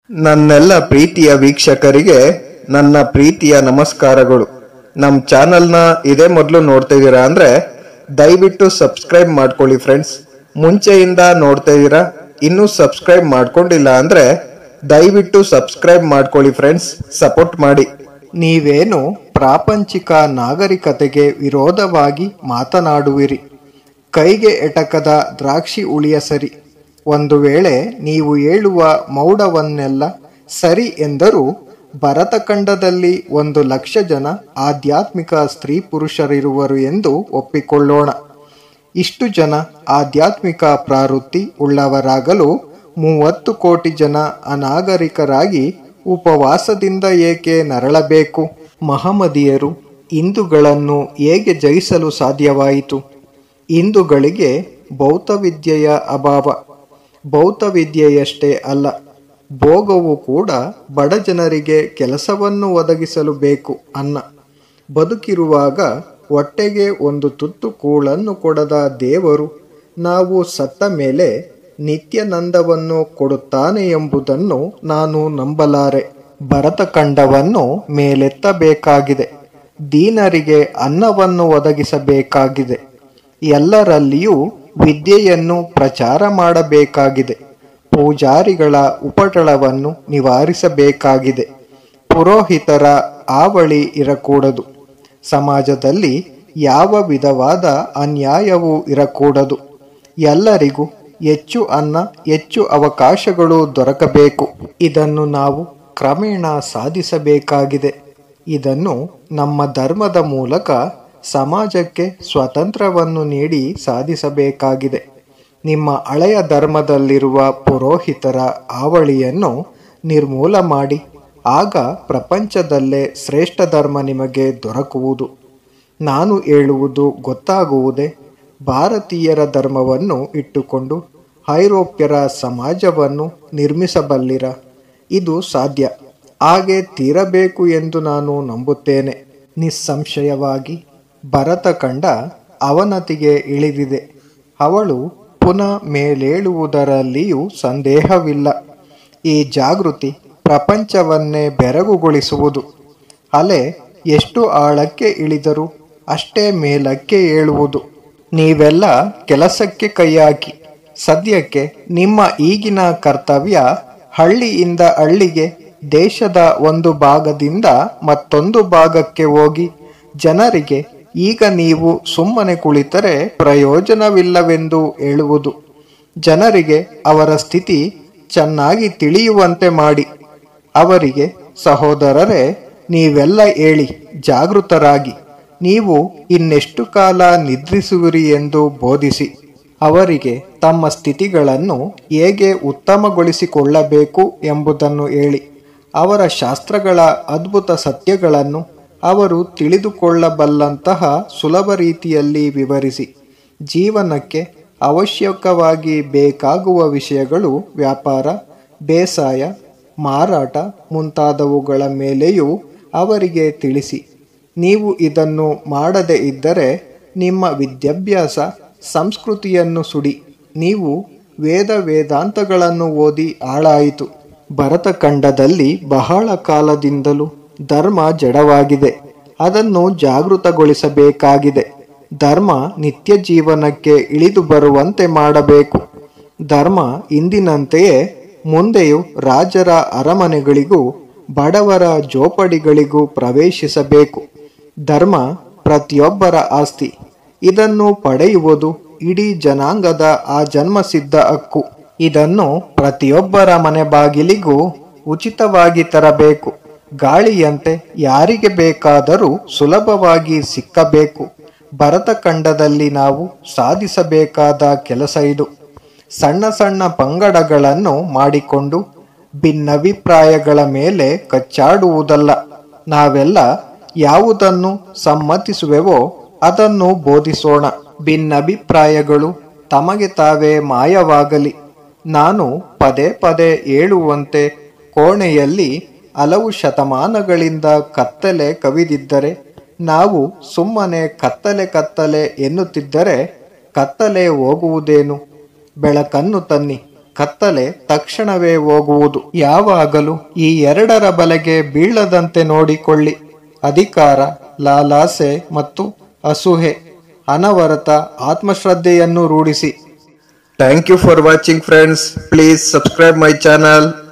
ನನ್ನೆಲ್ಲ ಪ್ರೀತಿಯ ವೀಕ್ಷಕರಿಗೆ ನನ್ನ ಪ್ರೀತಿಯ ನಮಸ್ಕಾರಗಳು. ನಮ್ಮ ಚಾನಲ್ನ ಇದೇ ಮೊದಲು ನೋಡ್ತಾ ಇದ್ದೀರಾ ಅಂದರೆ ದಯವಿಟ್ಟು ಸಬ್ಸ್ಕ್ರೈಬ್ ಮಾಡ್ಕೊಳ್ಳಿ ಫ್ರೆಂಡ್ಸ್. ಮುಂಚೆಯಿಂದ ನೋಡ್ತಾ ಇದ್ದೀರಾ, ಇನ್ನೂ ಸಬ್ಸ್ಕ್ರೈಬ್ ಮಾಡ್ಕೊಂಡಿಲ್ಲ ಅಂದರೆ ದಯವಿಟ್ಟು ಸಬ್ಸ್ಕ್ರೈಬ್ ಮಾಡ್ಕೊಳ್ಳಿ ಫ್ರೆಂಡ್ಸ್, ಸಪೋರ್ಟ್ ಮಾಡಿ. ನೀವೇನು ಪ್ರಾಪಂಚಿಕ ನಾಗರಿಕತೆಗೆ ವಿರೋಧವಾಗಿ ಮಾತನಾಡುವಿರಿ? ಕೈಗೆ ಎಟಕದ ದ್ರಾಕ್ಷಿ ಉಳಿಯ ಸರಿ. ಒಂದು ವೇಳೆ ನೀವು ಹೇಳುವ ಮೌಢವನ್ನೆಲ್ಲ ಸರಿ ಎಂದರೂ ಭರತಖಂಡದಲ್ಲಿ 1,00,000 ಜನ ಆಧ್ಯಾತ್ಮಿಕ ಸ್ತ್ರೀ ಪುರುಷರಿರುವರು ಎಂದು ಒಪ್ಪಿಕೊಳ್ಳೋಣ. ಇಷ್ಟು ಜನ ಆಧ್ಯಾತ್ಮಿಕ ಪ್ರವೃತ್ತಿ ಉಳ್ಳವರಾಗಲು 30 ಕೋಟಿ ಜನ ಅನಾಗರಿಕರಾಗಿ ಉಪವಾಸದಿಂದ ಏಕೆ ನರಳಬೇಕು? ಮಹಮ್ಮದೀಯರು ಹಿಂದೂಗಳನ್ನು ಹೇಗೆ ಜಯಿಸಲು ಸಾಧ್ಯವಾಯಿತು? ಹಿಂದೂಗಳಿಗೆ ಭೌತವಿದ್ಯೆಯ ಅಭಾವ. ಭೌತವಿದ್ಯೆಯಷ್ಟೇ ಅಲ್ಲ, ಭೋಗವು ಕೂಡ ಬಡ ಜನರಿಗೆ ಕೆಲಸವನ್ನು ಒದಗಿಸಲು ಬೇಕು. ಅನ್ನ ಬದುಕಿರುವಾಗ ಹೊಟ್ಟೆಗೆ ಒಂದು ತುತ್ತು ಕೂಳನ್ನು ಕೊಡದ ದೇವರು ನಾವು ಸತ್ತ ಮೇಲೆ ನಿತ್ಯಾನಂದವನ್ನು ಕೊಡುತ್ತಾನೆ ಎಂಬುದನ್ನು ನಾನು ನಂಬಲಾರೆ. ಭರತಖಂಡವನ್ನು ಮೇಲೆತ್ತಬೇಕಾಗಿದೆ. ದೀನರಿಗೆ ಅನ್ನವನ್ನು ಒದಗಿಸಬೇಕಾಗಿದೆ. ಎಲ್ಲರಲ್ಲಿಯೂ ವಿದ್ಯೆಯನ್ನು ಪ್ರಚಾರ ಮಾಡಬೇಕಾಗಿದೆ. ಪೂಜಾರಿಗಳ ಉಪಟಳವನ್ನು ನಿವಾರಿಸಬೇಕಾಗಿದೆ. ಪುರೋಹಿತರ ಹಾವಳಿ ಇರಕೂಡದು. ಸಮಾಜದಲ್ಲಿ ಯಾವ ವಿಧವಾದ ಅನ್ಯಾಯವೂ ಇರಕೂಡದು. ಎಲ್ಲರಿಗೂ ಹೆಚ್ಚು ಅನ್ನ, ಹೆಚ್ಚು ಅವಕಾಶಗಳು ದೊರಕಬೇಕು. ಇದನ್ನು ನಾವು ಕ್ರಮೇಣ ಸಾಧಿಸಬೇಕಾಗಿದೆ. ಇದನ್ನು ನಮ್ಮ ಧರ್ಮದ ಮೂಲಕ ಸಮಾಜಕ್ಕೆ ಸ್ವಾತಂತ್ರ್ಯವನ್ನು ನೀಡಿ ಸಾಧಿಸಬೇಕಾಗಿದೆ. ನಿಮ್ಮ ಹಳೆಯ ಧರ್ಮದಲ್ಲಿರುವ ಪುರೋಹಿತರ ಹಾವಳಿಯನ್ನು ನಿರ್ಮೂಲ ಮಾಡಿ, ಆಗ ಪ್ರಪಂಚದಲ್ಲೇ ಶ್ರೇಷ್ಠ ಧರ್ಮ ನಿಮಗೆ ದೊರಕುವುದು. ನಾನು ಹೇಳುವುದು ಗೊತ್ತಾಗುವುದೇ? ಭಾರತೀಯರ ಧರ್ಮವನ್ನು ಇಟ್ಟುಕೊಂಡು ಐರೋಪ್ಯರ ಸಮಾಜವನ್ನು ನಿರ್ಮಿಸಬಲ್ಲಿರ? ಇದು ಸಾಧ್ಯ. ಹಾಗೆ ತೀರಬೇಕು ಎಂದು ನಾನು ನಂಬುತ್ತೇನೆ. ನಿಸ್ಸಂಶಯವಾಗಿ ಭರತಖಂಡ ಅವನತಿಗೆ ಇಳಿದಿದೆ. ಅವಳು ಪುನಃ ಮೇಲೇಳುವುದರಲ್ಲಿಯೂ ಸಂದೇಹವಿಲ್ಲ. ಈ ಜಾಗೃತಿ ಪ್ರಪಂಚವನ್ನೇ ಬೆರಗುಗೊಳಿಸುವುದು. ಅಲೆ ಎಷ್ಟು ಆಳಕ್ಕೆ ಇಳಿದರೂ ಅಷ್ಟೇ ಮೇಲಕ್ಕೆ ಏಳುವುದು. ನೀವೆಲ್ಲ ಕೆಲಸಕ್ಕೆ ಕೈಹಾಕಿ. ಸದ್ಯಕ್ಕೆ ನಿಮ್ಮ ಈಗಿನ ಕರ್ತವ್ಯ ಹಳ್ಳಿಯಿಂದ ಹಳ್ಳಿಗೆ, ದೇಶದ ಒಂದು ಭಾಗದಿಂದ ಮತ್ತೊಂದು ಭಾಗಕ್ಕೆ ಹೋಗಿ ಜನರಿಗೆ ಈಗ ನೀವು ಸುಮ್ಮನೆ ಕುಳಿತರೆ ಪ್ರಯೋಜನವಿಲ್ಲವೆಂದು ಹೇಳುವುದು. ಜನರಿಗೆ ಅವರ ಸ್ಥಿತಿ ಚೆನ್ನಾಗಿ ತಿಳಿಯುವಂತೆ ಮಾಡಿ ಅವರಿಗೆ, ಸಹೋದರರೇ, ನೀವೆಲ್ಲ ಹೇಳಿ, ಜಾಗೃತರಾಗಿ, ನೀವು ಇನ್ನೆಷ್ಟು ಕಾಲ ನಿದ್ರಿಸುವಿರಿ ಎಂದು ಬೋಧಿಸಿ. ಅವರಿಗೆ ತಮ್ಮ ಸ್ಥಿತಿಗಳನ್ನು ಹೇಗೆ ಉತ್ತಮಗೊಳಿಸಿಕೊಳ್ಳಬೇಕು ಎಂಬುದನ್ನು ಹೇಳಿ. ಅವರ ಶಾಸ್ತ್ರಗಳ ಅದ್ಭುತ ಸತ್ಯಗಳನ್ನು ಅವರು ತಿಳಿದುಕೊಳ್ಳಬಲ್ಲಂತಹ ಸುಲಭ ರೀತಿಯಲ್ಲಿ ವಿವರಿಸಿ. ಜೀವನಕ್ಕೆ ಅವಶ್ಯಕವಾಗಿ ಬೇಕಾಗುವ ವಿಷಯಗಳು ವ್ಯಾಪಾರ, ಬೇಸಾಯ, ಮಾರಾಟ ಮುಂತಾದವುಗಳ ಮೇಲೆಯೂ ಅವರಿಗೆ ತಿಳಿಸಿ. ನೀವು ಇದನ್ನು ಮಾಡದೇ ಇದ್ದರೆ ನಿಮ್ಮ ವಿದ್ಯಾಭ್ಯಾಸ ಸಂಸ್ಕೃತಿಯನ್ನು ಸುಡಿ. ನೀವು ವೇದಾಂತಗಳನ್ನು ಓದಿ ಹಾಳಾಯಿತು. ಭರತಖಂಡದಲ್ಲಿ ಬಹಳ ಕಾಲದಿಂದಲೂ ಧರ್ಮ ಜಡವಾಗಿದೆ. ಅದನ್ನು ಜಾಗೃತಗೊಳಿಸಬೇಕಾಗಿದೆ. ಧರ್ಮ ನಿತ್ಯ ಜೀವನಕ್ಕೆ ಇಳಿದು ಬರುವಂತೆ ಮಾಡಬೇಕು. ಧರ್ಮ ಇಂದಿನಂತೆಯೇ ಮುಂದೆಯೂ ರಾಜರ ಅರಮನೆಗಳಿಗೂ ಬಡವರ ಜೋಪಡಿಗಳಿಗೂ ಪ್ರವೇಶಿಸಬೇಕು. ಧರ್ಮ ಪ್ರತಿಯೊಬ್ಬರ ಆಸ್ತಿ. ಇದನ್ನು ಪಡೆಯುವುದು ಇಡೀ ಜನಾಂಗದ ಆ ಜನ್ಮಸಿದ್ಧ ಹಕ್ಕು. ಇದನ್ನು ಪ್ರತಿಯೊಬ್ಬರ ಮನೆ ಬಾಗಿಲಿಗೂ ಉಚಿತವಾಗಿ ತರಬೇಕು. ಗಾಳಿಯಂತೆ ಯಾರಿಗೆ ಬೇಕಾದರೂ ಸುಲಭವಾಗಿ ಸಿಕ್ಕಬೇಕು. ಭರತಖಂಡದಲ್ಲಿ ನಾವು ಸಾಧಿಸಬೇಕಾದ ಕೆಲಸ ಇದು. ಸಣ್ಣ ಸಣ್ಣ ಪಂಗಡಗಳನ್ನು ಮಾಡಿಕೊಂಡು ಭಿನ್ನಾಭಿಪ್ರಾಯಗಳ ಮೇಲೆ ಕಚ್ಚಾಡುವುದಲ್ಲ. ನಾವೆಲ್ಲ ಯಾವುದನ್ನು ಸಮ್ಮತಿಸುವೆವೋ ಅದನ್ನು ಬೋಧಿಸೋಣ. ಭಿನ್ನಾಭಿಪ್ರಾಯಗಳು ತಮಗೆ ತಾವೇ ಮಾಯವಾಗಲಿ. ನಾನು ಪದೇ ಪದೇ ಹೇಳುವಂತೆ ಕೋಣೆಯಲ್ಲಿ ಹಲವು ಶತಮಾನಗಳಿಂದ ಕತ್ತಲೆ ಕವಿದಿದ್ದರೆ, ನಾವು ಸುಮ್ಮನೆ ಕತ್ತಲೆ ಎನ್ನುತ್ತಿದ್ದರೆ ಕತ್ತಲೆ ಹೋಗುವುದೇನು? ಬೆಳಕನ್ನು ತನ್ನಿ. ಕತ್ತಲೆ ತಕ್ಷಣವೇ ಹೋಗುವುದು. ಯಾವಾಗಲೂ ಈ ಎರಡರ ಬಲೆಗೆ ಬೀಳದಂತೆ ನೋಡಿಕೊಳ್ಳಿ. ಅಧಿಕಾರ, ಲಾಲಾಸೆ ಮತ್ತು ಅಸೂಹೆ, ಅನವರತ ಆತ್ಮಶ್ರದ್ಧೆಯನ್ನು ರೂಢಿಸಿ. Thank you for watching friends. Please subscribe my channel.